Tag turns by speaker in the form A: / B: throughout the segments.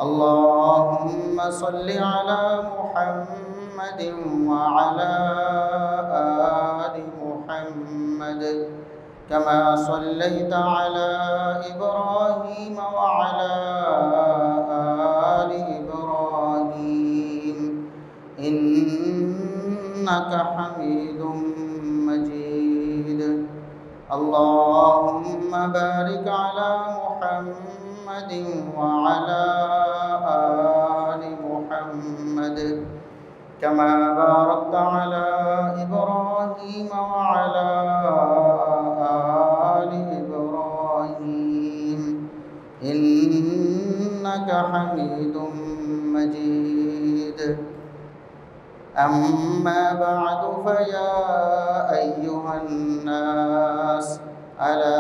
A: अल्लाहुम्म सल्लि अला मुहम्मद व अला आलि मुहम्मद कमा सल्लैता अला इब्राहीम व अला आलि इब्राहीम इन्नका हमीदुम मजीद। अल्लाहुम्मा बारिक अला मुहम्मद व अला आलि मुहम्मद कमा बारकता अला इब्राहीम व अला आलि इब्राहीम इन्नका हमीदुम मजीद। अम्मा बअदु फया अय्युहन्नास अला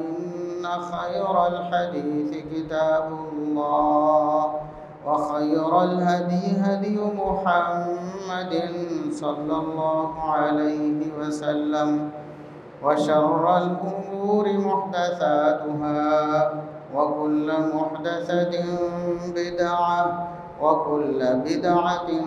A: इन्न खैरल हदीस किताबुल्लाह व खैरल हदी हदी मुहम्मदिन सल्लल्लाहु अलैहि वसल्लम व शर्रल उमूरि मुहदसातुहा व कुल्लु मुहदसतिन बिदअह व कुल्लु बिदअतिन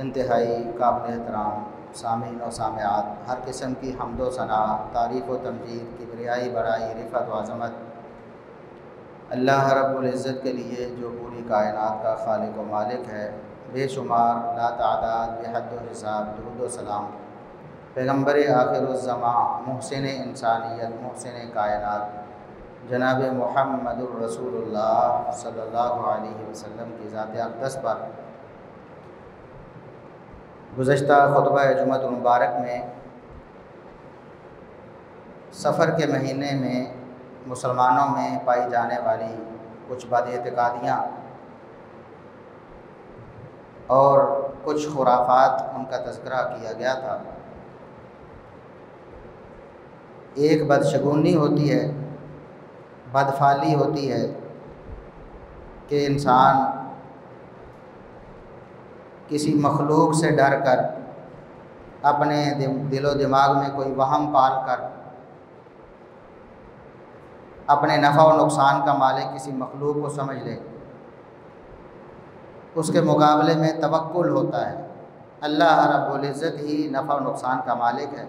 A: इंतहाई काबिल एहतराम सामीन और सामआत, हर किस्म की हम्दो सना, तारीफ़ व तमजीद, किबरियाई, बड़ाई, रिफ़त व अज़मत अल्लाह रब्बुल इज़्ज़त के लिए जो पूरी कायनात का खालिक व मालिक है। बेशुमार लातादाद बेहद हिसाब दुरूद व सलाम पैगम्बर आखिरुज़्ज़मा मुहसिन इंसानियत मुहसिन कायनात जनाब मुहम्मदुर रसूलुल्लाह सल्लल्लाहु अलैहि वसल्लम की ज़ात अक़दस पर गुज़श्ता खुतबा जुम्मतुल मुबारक में सफ़र के महीने में मुसलमानों में पाई जाने वाली कुछ बदएतिक़ादियाँ और कुछ खुराफात उनका तज़किरा किया गया था। एक बदशगुनी होती है, बदफाली होती है कि इंसान किसी मखलूक से डर कर अपने दिलो दिमाग में कोई वहम पाल कर अपने नफ़ा व नुकसान का मालिक किसी मखलूक को समझ ले, उसके मुकाबले में तवक्कुल होता है। अल्लाह रब्बुल इज़्ज़त ही नफ़ा व नुकसान का मालिक है।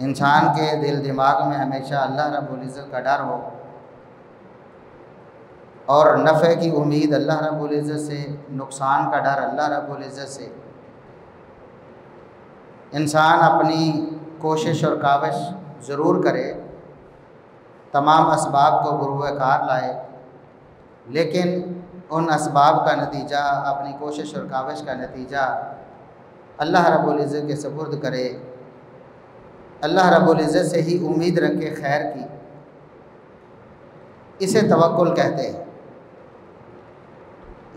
A: इंसान के दिल दिमाग में हमेशा अल्लाह रब्बुल इज़्ज़त का डर हो और नफ़े की उम्मीद अल्लाह रब्बुल इज़्ज़त से, नुकसान का डर अल्लाह रब्बुल इज़्ज़त से। इंसान अपनी कोशिश और काविश ज़रूर करे, तमाम असबाब को बुरूकार लाए, लेकिन उन असबाब का नतीजा, अपनी कोशिश और काविश का नतीजा अल्लाह रब्बुल इज़्ज़त के सुपुर्द करे, अल्लाह रब्बुल इज़्ज़त से ही उम्मीद रखे खैर की। इसे तवक्कुल कहते हैं।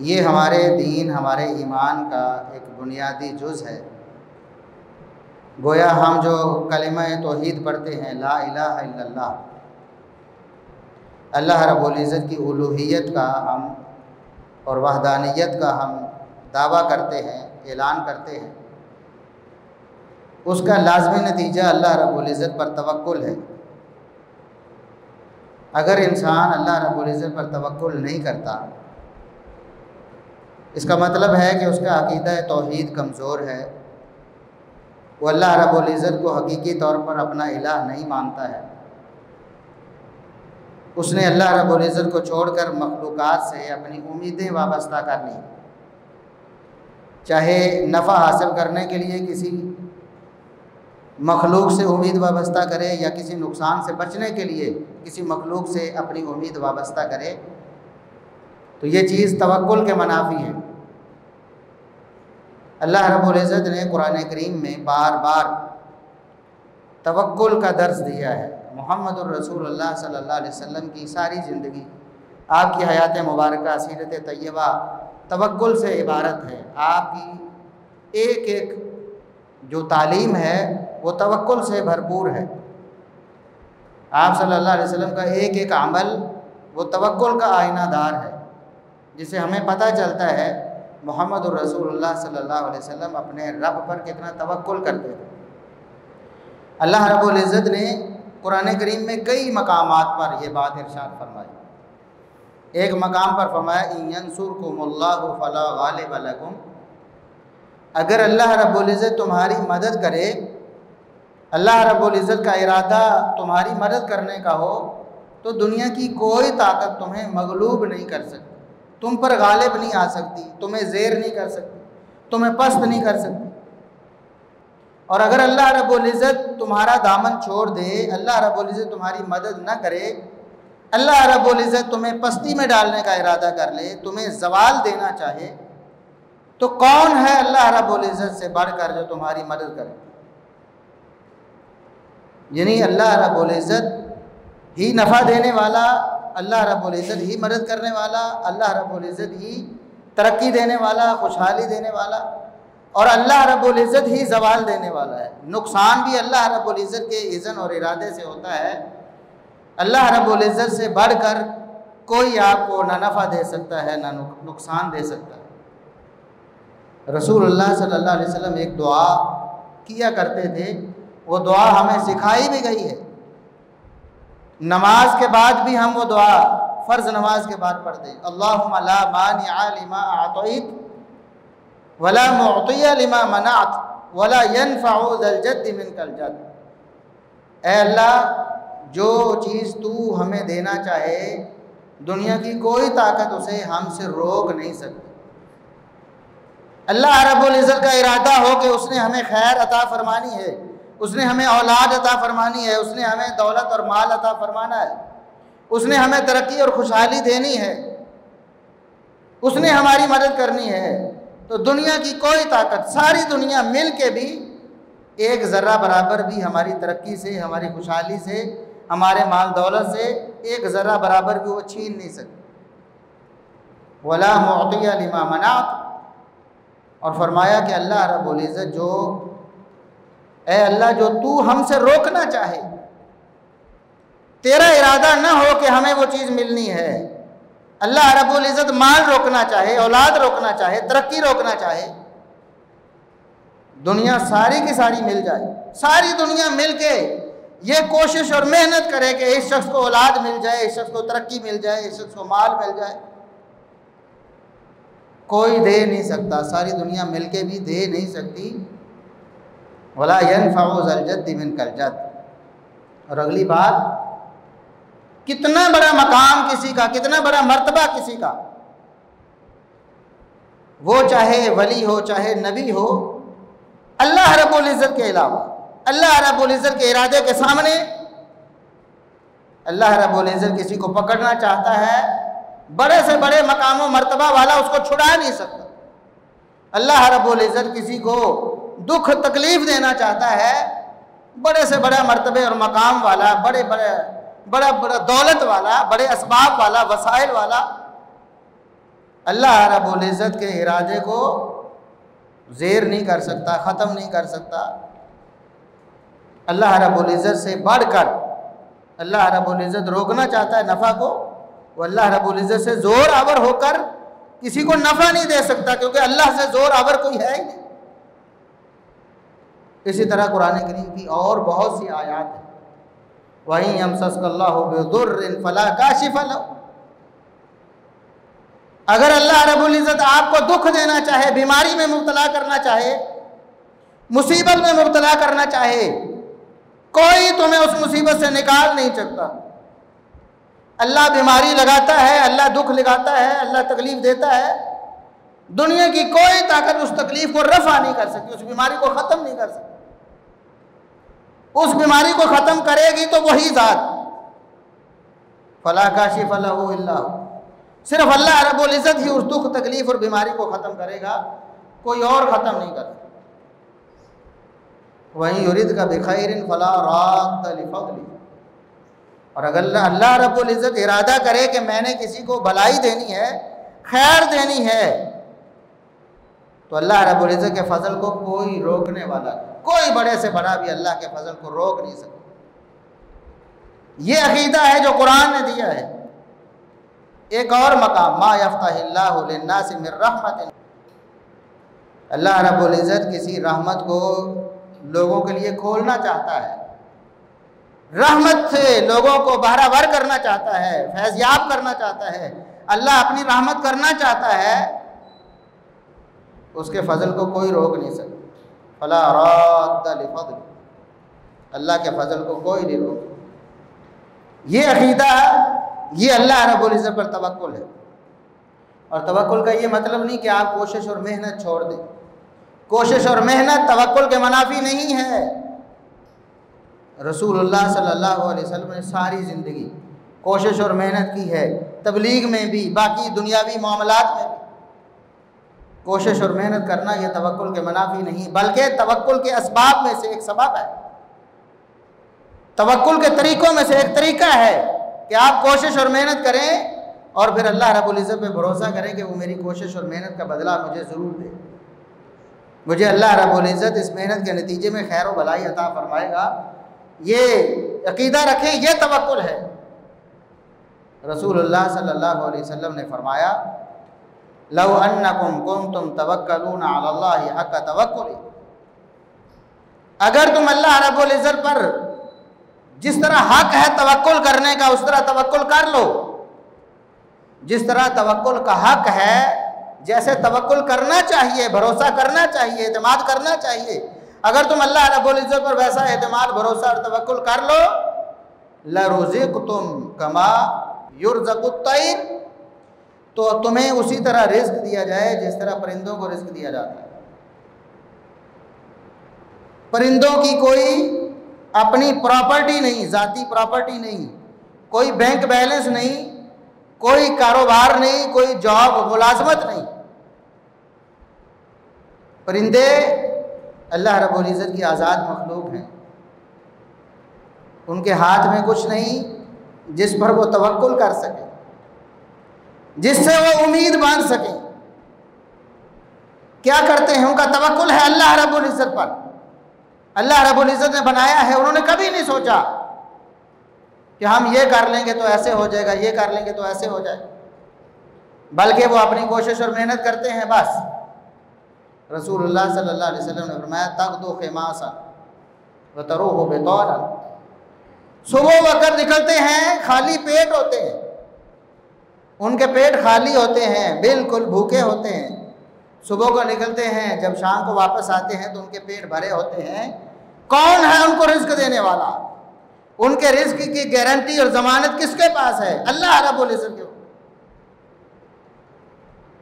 A: ये हमारे दीन, हमारे ईमान का एक बुनियादी जुज़ है। गोया हम जो कलिमा तौहीद पढ़ते हैं, ला इलाहा इल्लल्लाह, अल्लाह रब्बुल इज़्ज़त की उलूहियत का हम और वहदानियत का हम दावा करते हैं, ऐलान करते हैं, उसका लाज़मी नतीजा अल्लाह रब्बुल इज़्ज़त पर तवक्कुल है। अगर इंसान अल्लाह रब्बुल इज़्ज़त पर तवक्कुल नहीं करता, इसका मतलब है कि उसका अक़ीदा तौहीद कमज़ोर है, वो अल्लाह रब्बुल इज़्ज़त को हकीकी तौर पर अपना इलाह नहीं मानता है। उसने अल्लाह रब्बुल इज़्ज़त को छोड़कर मखलूक़ात से अपनी उम्मीदें वाबस्ता कर ली, चाहे नफ़ा हासिल करने के लिए किसी मखलूक से उम्मीद वाबस्ता करे या किसी नुकसान से बचने के लिए किसी मखलूक से अपनी उम्मीद वाबस्ता करे, तो ये चीज़ तवक्कुल के मनाफी है। अल्लाह रब्बुल इज़्ज़त ने कुरान करीम में बार बार तवक्कुल का दर्स दिया है। मुहम्मदुर रसूलुल्लाह सल्लल्लाहु अलैहि वसल्लम की सारी ज़िंदगी, आपकी हयात मुबारक, सीरत तैयबा तवक्कुल से इबारत है। आपकी एक एक जो तालीम है वो तवक्कुल से भरपूर है। आप सल्लल्लाहु अलैहि वसल्लम का एक एक अमल वो तवक्कुल का आईनादार है, जिसे हमें पता चलता है मुहम्मदुर रसूलुल्लाह सल्लल्लाहु अलैहि वसल्लम अपने रब पर कितना तवक्कुल करते थे। अल्लाह रब्बुल इज़्ज़त ने कुरान करीम में कई मकामात पर यह बात इरशाद फरमाई। एक मकाम पर फरमाया इन यंसुरकुमुल्लाहु फला गालिब लकुम, अगर अल्लाह रब्बुल इज़्ज़त तुम्हारी मदद करे, अल्लाह रब्बुल इज़्ज़त का इरादा तुम्हारी मदद करने का हो, तो दुनिया की कोई ताकत तुम्हें मगलूब नहीं कर सकती, तुम पर गालिब नहीं आ सकती, तुम्हें ज़ेर नहीं कर सकती, तुम्हें पस्त नहीं कर सकती। और अगर अल्लाह रब्बुल इज़्ज़त तुम्हारा दामन छोड़ दे, अल्लाह रब्बुल इज़्ज़त तुम्हारी मदद न करे, अल्लाह रब्बुल इज़्ज़त तुम्हें पस्ती में डालने का इरादा कर ले, तुम्हें ज़वाल देना चाहे, तो कौन है अल्लाह रब्बुल इज़्ज़त से बढ़कर जो तुम्हारी मदद करे। यानी अल्लाह रब्बुल इज़्ज़त ही नफ़ा देने वाला, अल्लाह रब्बुल इज़्ज़त ही मदद करने वाला, अल्लाह रब्बुल इज़्ज़त ही तरक्की देने वाला, खुशहाली देने वाला, और अल्लाह रब्बुल इज़्ज़त ही ज़वाल देने वाला है। नुकसान भी अल्लाह रब्बुल इज़्ज़त के इज़्न और इरादे से होता है। अल्लाह रब्बुल इज़्ज़त से बढ़कर कोई आपको ना नफ़ा दे सकता है ना नुकसान दे सकता है। रसूलुल्लाह सल्लल्लाहु अलैहि वसल्लम एक दुआ किया करते थे, वो दुआ हमें सिखाई भी गई है। नमाज के बाद भी हम वो दुआ फ़र्ज़ नमाज के बाद पढ़ते हैं, अल्लाहुम्मा ला मानिअ लिमा अअतैत वला मुअतिय लिमा मनअत वला यनफ़उ ज़ल जद्दि मिनकल जद्द। ऐ अल्लाह, जो चीज़ तू हमें देना चाहे, दुनिया की कोई ताकत उसे हमसे रोक नहीं सकती। अल्लाह रब्बुल इज़्ज़त का इरादा हो कि उसने हमें खैर अता फरमानी है, उसने हमें औलाद अता फरमानी है, उसने हमें दौलत और माल अता फरमाना है, उसने हमें तरक्की और खुशहाली देनी है, उसने हमारी मदद करनी है, तो दुनिया की कोई ताकत, सारी दुनिया मिल के भी एक ज़र्रा बराबर भी हमारी तरक्की से, हमारी खुशहाली से, हमारे माल दौलत से एक ज़र्रा बराबर भी वो छीन नहीं सकती। वला मुअतिय लिमा मनअत, और फरमाया कि अल्लाह रब्बुल इज़्ज़त जो, ऐ अल्लाह, जो तू हमसे रोकना चाहे, तेरा इरादा न हो कि हमें वो चीज़ मिलनी है, अल्लाह रब्बुल इज़्ज़त माल रोकना चाहे, औलाद रोकना चाहे, तरक्की रोकना चाहे, दुनिया सारी की सारी मिल जाए, सारी दुनिया मिल के ये कोशिश और मेहनत करे कि इस शख्स को औलाद मिल जाए, इस शख्स को तरक्की मिल जाए, इस शख्स को माल मिल जाए, कोई दे नहीं सकता, सारी दुनिया मिल के भी दे नहीं सकती। वला यनफ़उ ज़ल जद्दि मिनकल जद्द। और अगली बात, कितना बड़ा मकाम किसी का, कितना बड़ा मर्तबा किसी का, वो चाहे वली हो चाहे नबी हो, अल्लाह रब्बुल इज़्ज़त के अलावा, अल्लाह रब्बुल इज़्ज़त के इरादे के सामने, अल्लाह रब्बुल इज़्ज़त किसी को पकड़ना चाहता है, बड़े से बड़े मकाम व मर्तबा वाला उसको छुड़ा नहीं सकता। अल्लाह रब्बुल इज़्ज़त किसी को दुख तकलीफ देना चाहता है, बड़े से बड़ा मर्तबे और मकाम वाला, बड़ा बड़ा दौलत वाला, बड़े असबाब वाला, वसाइल वाला, अल्लाह रब्बुल इज़्ज़त के इरादे को ज़ेर नहीं कर सकता, ख़त्म नहीं कर सकता। अल्लाह रब्बुल इज़्ज़त से बढ़कर अल्लाह रब्बुल इज़्ज़त रोकना चाहता है नफ़ा को, वो अल्लाह रब्बुल इज़्ज़त से ज़ोर आवर होकर किसी को नफ़ा नहीं दे सकता, क्योंकि अल्लाह से ज़ोर आवर कोई है ही नहीं। इसी तरह कुरान करीम की और बहुत सी आयात हैं, वहीं यमसस्कल्लाहु बिदुर्रिन फला काशिफ़ लहू। अगर अल्लाह रब्बुल इज़्ज़त आपको दुख देना चाहे, बीमारी में मुब्तला करना चाहे, मुसीबत में मुब्तला करना चाहे, कोई तुम्हें उस मुसीबत से निकाल नहीं सकता। अल्लाह बीमारी लगाता है, अल्लाह दुख लगाता है, अल्लाह तकलीफ देता है, दुनिया की कोई ताकत उस तकलीफ को रफ़ा नहीं कर सकती, उस बीमारी को ख़त्म नहीं कर सकती। उस बीमारी को ख़त्म करेगी तो वही ज़ात, फला काशिफ़ लहू इल्ला हू, सिर्फ अल्लाह रब्बुल इज़्ज़त ही उस दुख तकलीफ और बीमारी को ख़त्म करेगा, कोई और ख़त्म नहीं कर सकता। वहीं युरिद का बिखैरिन फला राद्द लिफज़ली, और अगर अल्लाह रब्बुल इज़्ज़त इरादा करे कि मैंने किसी को भलाई देनी है, खैर देनी है, तो अल्लाह रब्बुल इज़्ज़त के फ़ज़ल को कोई रोकने वाला नहीं, कोई बड़े से बड़ा भी अल्लाह के फ़ज़ल को रोक नहीं सकता। ये अक़ीदा है जो कुरान ने दिया है। एक और मकाम, मा यफ़्तहिल्लाहु लिन्नासि मिन रहमतिन, अल्लाह रब्बुल इज़्ज़त किसी रहमत को लोगों के लिए खोलना चाहता है, रहमत से लोगों को बहरावर करना चाहता है, फैज़याब करना चाहता है, अल्लाह अपनी रहमत करना चाहता है, उसके फ़ज़ल को कोई रोक नहीं सकता। फला राद्द लिफ़ज़ली, अल्लाह के फ़ज़ल को कोई नहीं रोक। ये अक़ीदा, ये अल्लाह रब्बुल इज़्ज़त पर तवक्कुल है। और तवक्कुल का ये मतलब नहीं कि आप कोशिश और मेहनत छोड़ दें। कोशिश और मेहनत तवक्कुल के मुनाफी नहीं है। रसूलुल्लाह सल्लल्लाहु अलैहि वसल्लम ने सारी ज़िंदगी कोशिश और मेहनत की है, तबलीग में भी, बाकी दुनियावी मामलात में भी। कोशिश और मेहनत करना ये तवक्कुल के मुनाफी नहीं, बल्कि तवक्कुल के असबाब में से एक सबब है। तवक्कुल के तरीक़ों में से एक तरीक़ा है कि आप कोशिश और मेहनत करें और फिर अल्लाह रब्बुल इज़्ज़त पे भरोसा करें कि वो मेरी कोशिश और मेहनत का बदला मुझे ज़रूर दे। मुझे अल्लाह रब्बुल इज़्ज़त इस मेहनत के नतीजे में खैर व भलाई अता फरमाएगा। ये अक़ीदा रखें, ये तवक्कुल है। रसूलुल्लाह सल्लल्लाहु अलैहि वसल्लम ने फरमाया, लौ अन्नकुम कुंतुम तवक्कलूना अलल्लाहि हक़्क़ तवक्कुली, अगर तुम अल्लाह रब्बुल इज़्ज़त पर जिस तरह हक है तवक्कुल करने का उस तरह तवक्कुल कर लो। जिस तरह तवक्कुल का हक है, जैसे तवक्कुल करना चाहिए, भरोसा करना चाहिए, एतमाद करना चाहिए, अगर तुम अल्लाह रब्बुल इज़्ज़त पर वैसा एतमाद, भरोसा और तवक्कुल कर लो, लरुज़िक़्तुम कमा युरज़क़ुत तैर, तो तुम्हें उसी तरह रिज़्क़ दिया जाए जिस तरह परिंदों को रिज़्क़ दिया जाता है। परिंदों की कोई अपनी प्रॉपर्टी नहीं, ज़ाती प्रॉपर्टी नहीं, कोई बैंक बैलेंस नहीं, कोई कारोबार नहीं, कोई जॉब मुलाजमत नहीं। परिंदे अल्लाह रब्बुल इज़्ज़त की आज़ाद मखलूक हैं। उनके हाथ में कुछ नहीं जिस पर वो तवक्कुल कर सके, जिससे वो उम्मीद बांध सके। क्या करते हैं? उनका तवक्कुल है अल्लाह रब्बुल इज़्ज़त पर। अल्लाह रब्बुल इज़्ज़त ने बनाया है, उन्होंने कभी नहीं सोचा कि हम ये कर लेंगे तो ऐसे हो जाएगा, ये कर लेंगे तो ऐसे हो जाए, बल्कि वो अपनी कोशिश और मेहनत करते हैं बस। रसूलुल्लाह सल्लल्लाहु अलैहि वसल्लम ने फरमाया, तग़दू ख़िमासा व तरूहु बिताना, सुबह वक़्त निकलते हैं, खाली पेट होते हैं, उनके पेट खाली होते हैं, बिल्कुल भूखे होते हैं। सुबह को निकलते हैं, जब शाम को वापस आते हैं तो उनके पेट भरे होते हैं। कौन है उनको रिज़्क़ देने वाला? उनके रिज़्क़ की गारंटी और ज़मानत किसके पास है? अल्लाह रब्बुल इज़्ज़त के।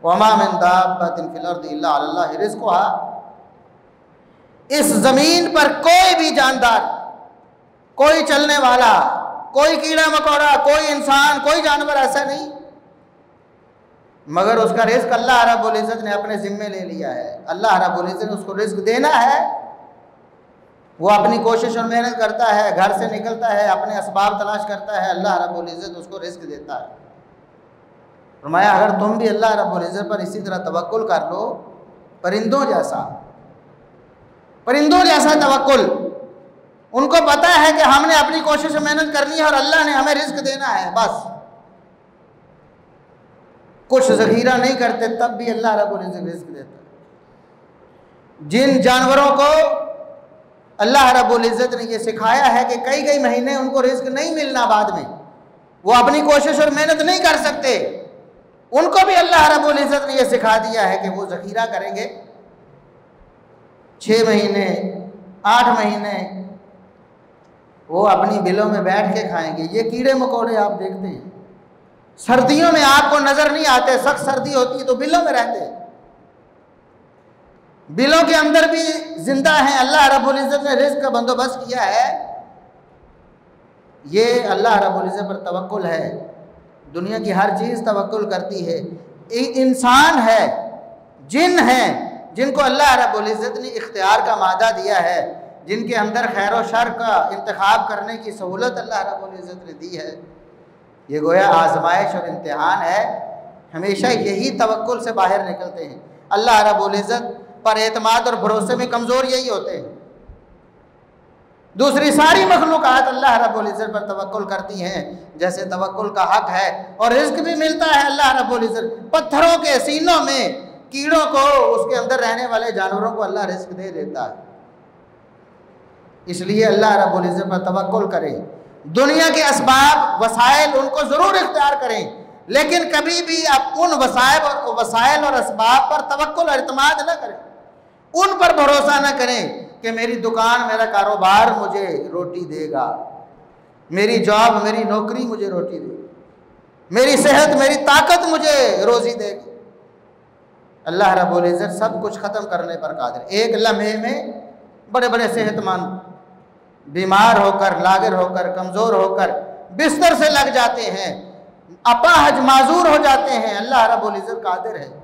A: वमा मिन दाब्बतिन फिल अर्दि इल्ला अल्लाहि रिज़्क़ुहा, इस ज़मीन पर कोई भी जानदार, कोई चलने वाला, कोई कीड़ा मकोड़ा, कोई इंसान, कोई जानवर ऐसा नहीं मगर उसका रिज़्क़ अल्लाह रब्बुल इज़्ज़त ने अपने ज़िम्मे ले लिया है। अल्लाह रब्बुल इज़्ज़त ने उसको रिज़्क़ देना है। वो अपनी कोशिश और मेहनत करता है, घर से निकलता है, अपने असबाब तलाश करता है, अल्लाह रब्बुल इज़्ज़त उसको रिज़्क़ देता है। फरमाया, अगर तुम भी अल्लाह रब्बुल इज़्ज़त पर इसी तरह तवक्कुल कर लो, परिंदों जैसा तवक्कुल। उनको पता है कि हमने अपनी कोशिश और मेहनत करनी है और अल्लाह ने हमें रिज़्क़ देना है, बस। कुछ ज़ख़ीरा नहीं करते तब भी अल्लाह रब्बुल इज़्ज़त रिज़्क़ देता है। जिन जानवरों को अल्लाह रब्बुल इज़्ज़त ने ये सिखाया है कि कई कई महीने उनको रिज़्क़ नहीं मिलना, बाद में वो अपनी कोशिश और मेहनत नहीं कर सकते, उनको भी अल्लाह रब्बुल इज़्ज़त ने ये सिखा दिया है कि वो ज़ख़ीरा करेंगे। 6 महीने 8 महीने वो अपनी बिलों में बैठ के खाएंगे। ये कीड़े मकोड़े आप देखते हैं, सर्दियों में आपको नजर नहीं आते, सख्त सर्दी होती है तो बिलों में रहते हैं, बिलों के अंदर भी जिंदा हैं। अल्लाह रब्बुल इज़्ज़त ने रिज़्क़ का बंदोबस्त किया है। ये अल्लाह रब्बुल इज़्ज़त पर तवक्कुल है। दुनिया की हर चीज़ तवक्कुल करती है। इंसान है, जिन है, जिनको अल्लाह रब्बुल इज़्ज़त ने इख्तियार का मादा दिया है, जिनके अंदर खैर व शर का इंतखाब करने की सहूलत अल्लाह रब्बुल इज़्ज़त ने दी है, ये गोया आजमाइश और इम्तिहान है। हमेशा यही तवक्कुल से बाहर निकलते हैं। अल्लाह रब्बुल इज़्ज़त पर एतमाद और भरोसे में कमज़ोर यही होते हैं। दूसरी सारी मखलूक़ात अल्लाह रब्बुल इज़्ज़त पर तवक्कुल करती हैं जैसे तवक्कुल का हक है, और रिज़्क़ भी मिलता है अल्लाह रब्बुल इज़्ज़त। पत्थरों के सीनों में कीड़ों को, उसके अंदर रहने वाले जानवरों को अल्लाह रिज़्क़ दे देता है। इसलिए अल्लाह रब्बुल इज़्ज़त पर तवक्कुल करें। दुनिया के असबाब वसाइल उनको ज़रूर इख्तियार करें, लेकिन कभी भी आप उन वसाइल और असबाब पर तवक्कुल और इत्मीनान न करें। उन पर भरोसा न करें कि मेरी दुकान, मेरा कारोबार मुझे रोटी देगा, मेरी जॉब, मेरी नौकरी मुझे रोटी देगी, मेरी सेहत, मेरी ताकत मुझे रोज़ी देगी। अल्लाह रब्बुल इज़्ज़त सब कुछ ख़त्म करने पर कादिर। एक लम्हे में बड़े बड़े सेहतमंद बीमार होकर, लागिर होकर, कमज़ोर होकर बिस्तर से लग जाते हैं, अपाहज माजूर हो जाते हैं। अल्लाह रब्बुल इज़्ज़त कादिर है।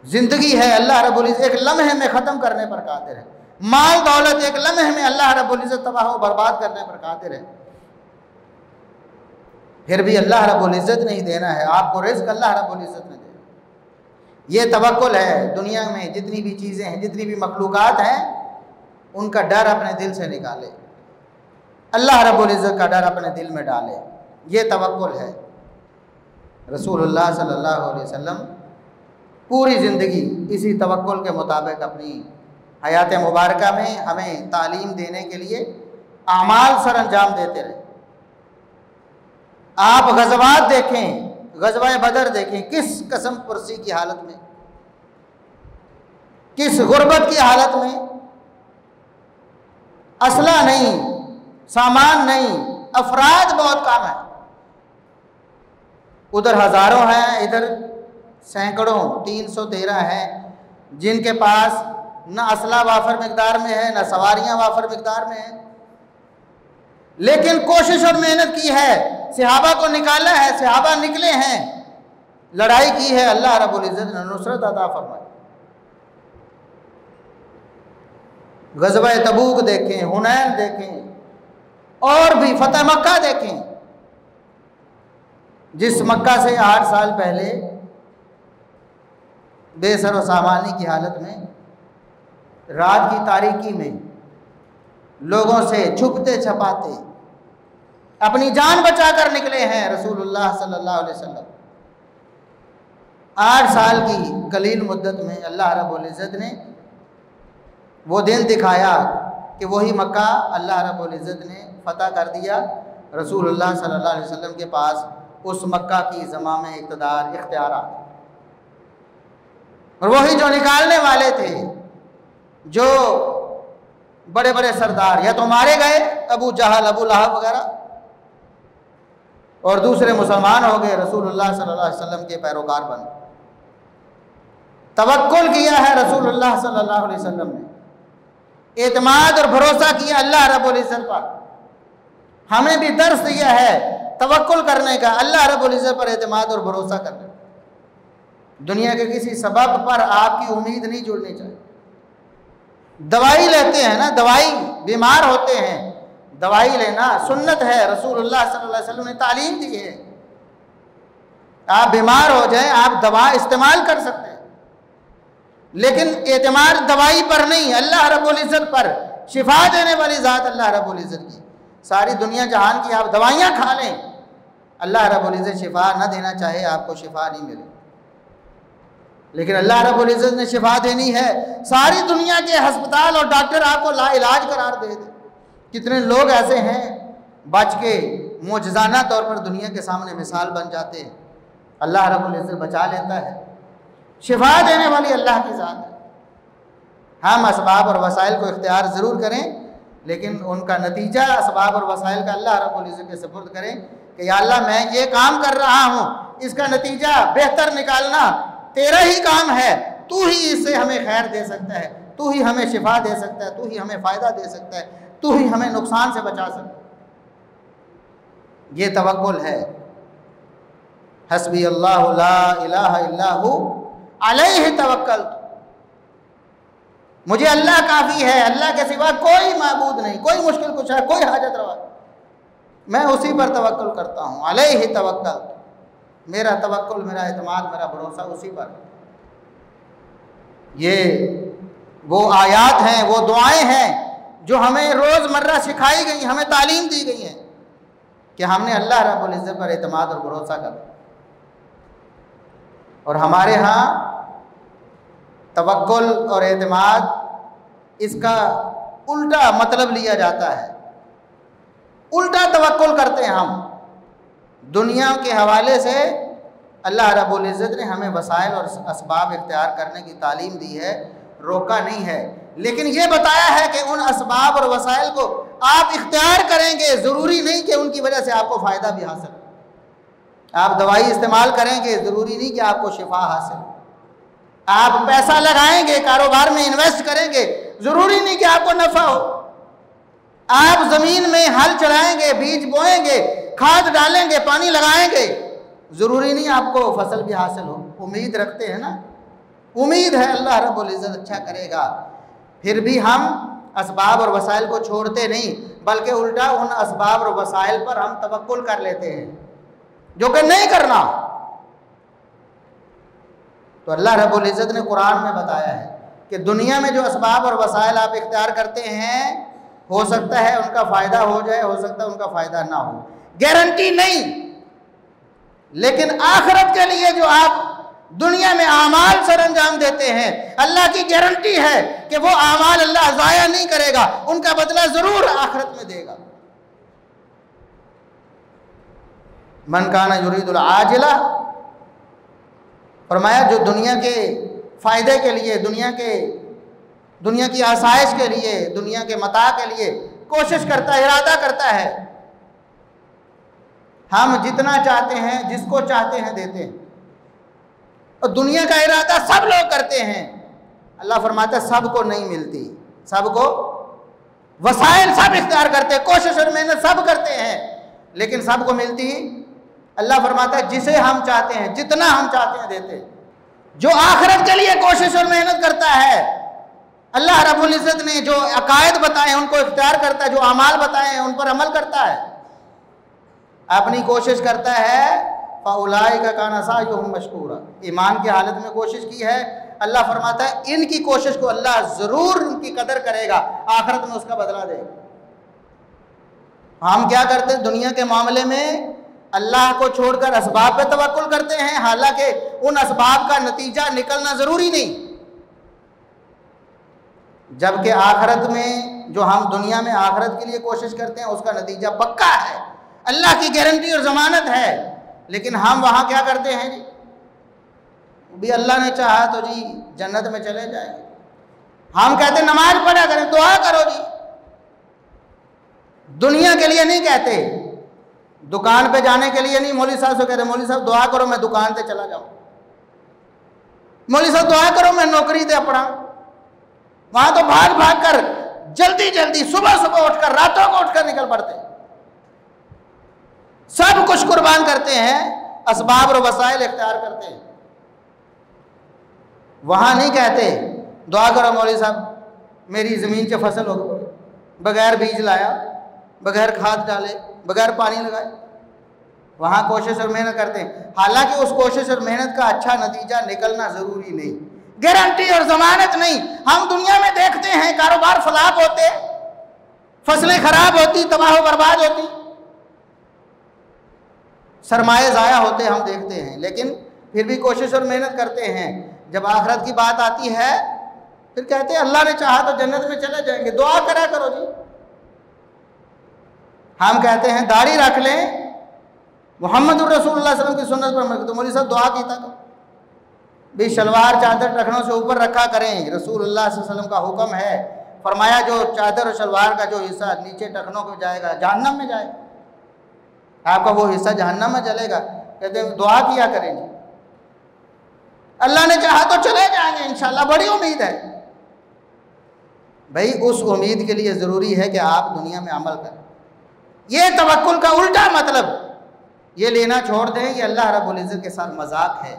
A: ज़िंदगी है, अल्लाह रब्बुल इज़्ज़त एक लम्हे में ख़त्म करने पर कादिर है। माल दौलत एक लम्हे में अल्लाह रब्बुल इज़्ज़त तबाह व बर्बाद करने पर कादिर है। फिर भी अल्लाह रब्बुल इज़्ज़त नहीं देना है आपको रिज़्क़, अल्लाह रब्बुल इज़्ज़त ने देना। ये तवक्कुल है। दुनिया में जितनी भी चीज़ें हैं, जितनी भी मखलूक़ात हैं, उनका डर अपने दिल से निकाले, अल्लाह रब्बुल इज़्ज़त का डर अपने दिल में डाले। ये तवक्कुल है। रसूलुल्लाह सल्लल्लाहु अलैहि वसल्लम पूरी ज़िंदगी इसी तवक्कुल के मुताबिक अपनी हयात मुबारका में हमें तालीम देने के लिए आमाल सर अंजाम देते रहे। आप गज़वात देखें, गज़वा बदर देखें, किस कसम पुरसी की हालत में, किस गुर्बत की हालत में, असला नहीं, सामान नहीं, अफराद बहुत कम है। उधर हज़ारों हैं, इधर सैकड़ों, 313 हैं जिनके पास न असला वाफर मिकदार में है, न सवारियां वाफर मिकदार में है, लेकिन कोशिश और मेहनत की है, सहाबा को निकाला है, सहाबा निकले हैं, लड़ाई की है, अल्लाह रब्बुल इज़्ज़त ने नुसरत अता फरमाई। ग़ज़वा तबूक देखें, हुनैन देखें, और भी फतह मक्का देखें। जिस मक्का से 8 साल पहले बेसर व सामानी की हालत में रात की तारीकी में लोगों से छुपते छपाते अपनी जान बचाकर निकले हैं रसूलुल्लाह सल्लल्लाहु अलैहि वसल्लम। 8 साल की कलील मुद्दत में अल्लाह रब्बुल इज़्ज़त ने वो दिन दिखाया कि वही मक्का अल्लाह रब्बुल इज़्ज़त ने फ़तह कर दिया। रसूलुल्लाह सल्लल्लाहु अलैहि वसल्लम के पास उस मक्का की ज़माम इक़्तिदार, इख्तियारात, और वही जो निकालने वाले थे, जो बड़े बड़े सरदार या तो मारे गए, अबू जहल, अबू लहब वगैरह, और दूसरे मुसलमान हो गए, रसूलुल्लाह सल्लल्लाहु अलैहि वसल्लम के पैरोकार बन। तवक्कुल किया है रसूलुल्लाह सल्लल्लाहु अलैहि वसल्लम ने, एतमाद और भरोसा किया अल्लाह रब्बुल इज़्ज़त पर। हमें भी दर्स दिया है तवक्कुल करने का, अल्लाह रब्बुल इज़्ज़त पर एतमाद और भरोसा करने। दुनिया के किसी सबब पर आपकी उम्मीद नहीं जुड़नी चाहिए। दवाई लेते हैं ना, दवाई, बीमार होते हैं, दवाई लेना सुन्नत है, रसूलुल्लाह सल्लल्लाहु अलैहि वसल्लम ने तालीम दी है। आप बीमार हो जाएं, आप दवा इस्तेमाल कर सकते हैं, लेकिन एतमाद दवाई पर नहीं, अल्लाह रब्बुल इज़्ज़त पर। शिफा देने वाली ज़ात अल्लाह रब्बुल इज़्ज़त की। सारी दुनिया जहान की आप दवाइयाँ खा लें, अल्लाह रब्बुल इज़्ज़त शिफा न देना चाहे, आपको शिफा नहीं मिले, लेकिन अल्लाह रब्बुल इज़्ज़त ने शिफा देनी है। सारी दुनिया के अस्पताल और डॉक्टर आपको लाइलाज करार दे दे। कितने लोग ऐसे हैं बच के मोजज़ाना तौर पर दुनिया के सामने मिसाल बन जाते हैं, अल्लाह रब्बुल इज़्ज़त बचा लेता है। शिफा देने वाली अल्लाह की ज़ात है। हम असबाब और वसाइल को इख्तियार ज़रूर करें, लेकिन उनका नतीजा असबाब और वसाइल का अल्लाह रब्बुल इज़्ज़त के सुपुर्द करें कि या अल्लाह मैं ये काम कर रहा हूँ, इसका नतीजा बेहतर निकालना तेरा ही काम है, तू ही इससे हमें खैर दे सकता है, तू ही हमें शिफा दे सकता है, तू ही हमें फ़ायदा दे सकता है, तू ही हमें नुकसान से बचा सकता है। ये तवक्कुल है। हस्बी अल्लाहु ला इलाहा इल्ला हु अलैहि तवक्कलतु, मुझे अल्लाह काफ़ी है, अल्लाह के सिवा कोई माबूद नहीं, कोई मुश्किल कुशा, कोई हाजत रवा, मैं उसी पर तवक्कुल करता हूँ। अलैहि तवक्कलतु, मेरा तवक्कुल, मेरा एतमाद, मेरा भरोसा उसी पर। ये वो आयात हैं, वो दुआएं हैं जो हमें रोज़मर्रा सिखाई गई, हमें तालीम दी गई हैं कि हमने अल्लाह रब्बुल इज़्ज़त पर एतमाद और भरोसा कर। और हमारे यहाँ तवक्कुल और एतमाद इसका उल्टा मतलब लिया जाता है, उल्टा तवक्कुल करते हैं हम। दुनिया के हवाले से अल्लाह रब्बुल इज़्ज़त ने हमें वसाइल और असबाब इख्तियार करने की तालीम दी है, रोका नहीं है, लेकिन ये बताया है कि उन असबाब और वसाइल को आप इख्तियार करेंगे, ज़रूरी नहीं कि उनकी वजह से आपको फ़ायदा भी हासिल। आप दवाई इस्तेमाल करेंगे, ज़रूरी नहीं कि आपको शिफा हासिल। आप पैसा लगाएंगे, कारोबार में इन्वेस्ट करेंगे, ज़रूरी नहीं कि आपको नफ़ा हो। आप ज़मीन में हल चलाएंगे, बीज बोएंगे, खाद डालेंगे, पानी लगाएंगे, ज़रूरी नहीं आपको फसल भी हासिल हो। उम्मीद रखते हैं ना, उम्मीद है अल्लाह रब्बुल इज़्ज़त अच्छा करेगा, फिर भी हम असबाब और वसाइल को छोड़ते नहीं, बल्कि उल्टा उन असबाब और वसाइल पर हम तवक्कुल कर लेते हैं, जो कि नहीं करना। तो अल्लाह रब्बुल इज़्ज़त ने कुरान में बताया है कि दुनिया में जो असबाब और वसाइल आप इख्तियार करते हैं, हो सकता है उनका फ़ायदा हो जाए, हो सकता है उनका फ़ायदा ना हो, गारंटी नहीं। लेकिन आखिरत के लिए जो आप दुनिया में आमाल सर अंजाम देते हैं, अल्लाह की गारंटी है कि वो आमाल अल्लाह ज़ाया नहीं करेगा, उनका बदला ज़रूर आखिरत में देगा। मन काना युरीदुल आजिला, फरमाया जो दुनिया के फ़ायदे के लिए, दुनिया की आसाइश के लिए, दुनिया के मता के लिए कोशिश करता है, इरादा करता है, हम जितना चाहते हैं, जिसको चाहते हैं देते हैं, और दुनिया का इरादा सब लोग करते हैं। अल्लाह फरमाता है सबको नहीं मिलती, सबको वसाइल सब इख्तियार करते हैं, कोशिश और मेहनत सब करते हैं, लेकिन सबको मिलती अल्लाह फरमाता है जिसे हम चाहते हैं, जितना हम चाहते हैं देते हैं। जो आखिरत के लिए कोशिश और मेहनत करता है, अल्लाह रब्बुल इज़्ज़त ने जो अकायद बताए उनको इख्तियार करता है, जो अमाल बताए हैं उन पर अमल करता है, अपनी कोशिश करता है, फ़उलाइका काना सायुहुम मशकूरा, ईमान की हालत में कोशिश की है, अल्लाह फरमाता है इनकी कोशिश को अल्लाह ज़रूर उनकी कदर करेगा, आखिरत में उसका बदला देगा। हम क्या करते हैं दुनिया के मामले में, अल्लाह को छोड़कर असबाब पे तवक्कुल करते हैं, हालांकि उन असबाब का नतीजा निकलना ज़रूरी नहीं, जबकि आखिरत में जो हम दुनिया में आखिरत के लिए कोशिश करते हैं उसका नतीजा पक्का है, अल्लाह की गारंटी और ज़मानत है। लेकिन हम वहाँ क्या करते हैं जी, भी अल्लाह ने चाहा तो जी जन्नत में चले जाएंगे। हम कहते नमाज पढ़ा करें, दुआ करो जी, दुनिया के लिए नहीं कहते, दुकान पे जाने के लिए नहीं। मौलवी साहब से कहते मौलवी साहब दुआ करो मैं दुकान पे चला जाऊँ, मौलवी साहब दुआ करो मैं नौकरी दे अपना। वहाँ तो भाग भाग कर जल्दी जल्दी सुबह सुबह उठकर, रातों को उठकर निकल पड़ते, सब कुछ कुर्बान करते हैं, असबाब और वसाइल इख्तियार करते हैं। वहाँ नहीं कहते दुआ करो मौलवी साहब मेरी ज़मीन से फसल हो गई, बगैर बीज लाया, बगैर खाद डाले, बगैर पानी लगाए। वहाँ कोशिश और मेहनत करते हैं, हालांकि उस कोशिश और मेहनत का अच्छा नतीजा निकलना ज़रूरी नहीं, गारंटी और ज़मानत नहीं। हम दुनिया में देखते हैं कारोबार फलाप होते, फसलें खराब होती, तबाह बर्बाद होती, सरमाए ज़ाया होते हम देखते हैं, लेकिन फिर भी कोशिश और मेहनत करते हैं। जब आखिरत की बात आती है फिर कहते हैं अल्लाह ने चाहा तो जन्नत में चले जाएंगे, दुआ करा करो जी। हम कहते हैं दाढ़ी रख लें, मोहम्मद रसूलुल्लाह सल्लल्लाहु अलैहि वसल्लम की सुन्नत पर अमल, तो मौलवी साहब दुआ की था भी शलवार चादर टखनों से ऊपर रखा करें, रसूलुल्लाह सल्लल्लाहु अलैहि वसल्लम का हुक्म है, फरमाया जो चादर और शलवार का जो हिस्सा नीचे टखनों को जाएगा जहन्नम में जाएगा, आपका वो हिस्सा जहन्नम में जलेगा। कहते हैं दुआ किया करें, अल्लाह ने चाहा तो चले जाएंगे इंशाल्लाह, बड़ी उम्मीद है। भाई उस उम्मीद के लिए ज़रूरी है कि आप दुनिया में अमल करें। ये तवक्कुल का उल्टा मतलब ये लेना छोड़ दें कि अल्लाह रब्बुल इज़्ज़त के साथ मजाक है,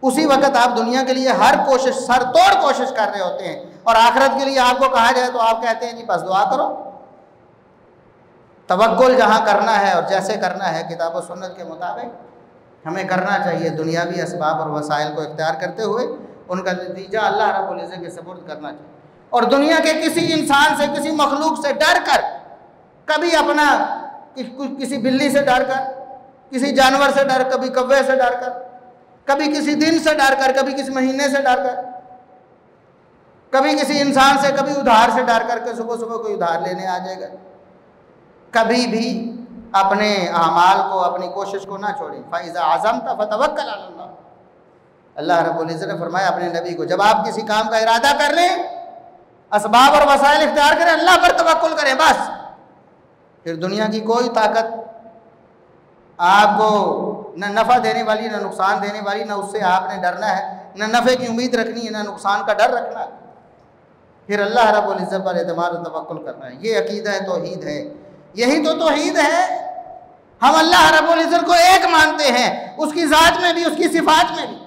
A: उसी वक्त आप दुनिया के लिए हर कोशिश, सर तोड़ कोशिश कर रहे होते हैं, और आखिरत के लिए आपको कहा जाए तो आप कहते हैं जी बस दुआ करो। तवक्कुल जहाँ करना है और जैसे करना है किताब और सुन्नत के मुताबिक हमें करना चाहिए, दुनियावी असबाब और वसाइल को इख्तियार करते हुए उनका नतीजा अल्लाह रब्बुल इज़्ज़त के सुपुर्द करना चाहिए। और दुनिया के किसी इंसान से, किसी मखलूक से डर कर, कभी अपना किसी बिल्ली से डर कर, किसी जानवर से डर, कभी कौवे से डर कर, कभी किसी दिन से डर कर, कभी किसी महीने से डर कर, कभी किसी इंसान से, कभी उधार से डर कर के सुबह सुबह कोई उधार लेने आ जाएगा। कभी भी अपने अमाल को, अपनी कोशिश को ना छोड़ें। फ़इज़ा अज़मता फ़तवक्कल अल्लाह। अल्लाह रब्बुल इज़्ज़त ने फरमाया अपने नबी को, जब आप किसी काम का इरादा कर लें, असबाब और वसाइल इख्तियार करें, अल्लाह पर तवक्कुल करें, बस फिर दुनिया की कोई ताकत आपको न नफ़ा देने वाली, न नुकसान देने वाली, न उससे आपने डरना है, न नफ़े की उम्मीद रखनी है, न नुकसान का डर रखना है। फिर अल्लाह रब्बुल इज़्ज़त पर एतमाद और तवक्कुल करना है। ये अकीदा है, तौहीद है, यही तो तौहीद है। हम अल्लाह रब्बुल इज़्ज़त को एक मानते हैं, उसकी ज़ात में भी, उसकी सिफ़ात में भी।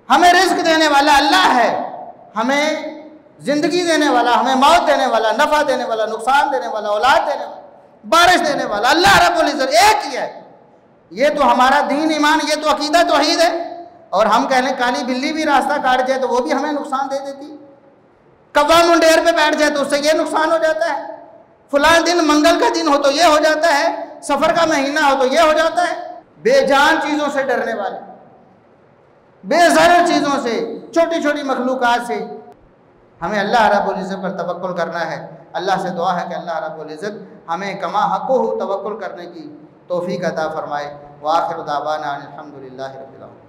A: हमें रिज़्क़ देने वाला अल्लाह है, हमें ज़िंदगी देने वाला, हमें मौत देने वाला, नफ़ा देने वाला, नुकसान देने वाला, औलाद देने वाला, बारिश देने वाला अल्लाह रब्बुल इज़्ज़त एक ही है। ये तो हमारा दीन ईमान, ये तो अकीदा तौहीद है। और हम कह लें काली बिल्ली भी रास्ता काट जाए तो वो भी हमें नुकसान दे देती, कौवा मुंडेर पे बैठ जाए तो उससे ये नुकसान हो जाता है, फलां दिन मंगल का दिन हो तो ये हो जाता है, सफ़र का महीना हो तो ये हो जाता है। बेजान चीज़ों से डरने वाले, बेज़र चीज़ों से, छोटी छोटी मखलूक़ात से हमें अल्लाह रब्बुल इज़्ज़त पर तवक्कुल करना है। अल्लाह से दुआ है कि अल्लाह रब्बुल इज़्ज़त हमें कमा हक़्क़ुहु तवक्कुल करने की तौफ़ीक़ अता फ़रमाए। व आख़िरु दावाना अनिल हम्दुलिल्लाहि रब्बिल आलमीन।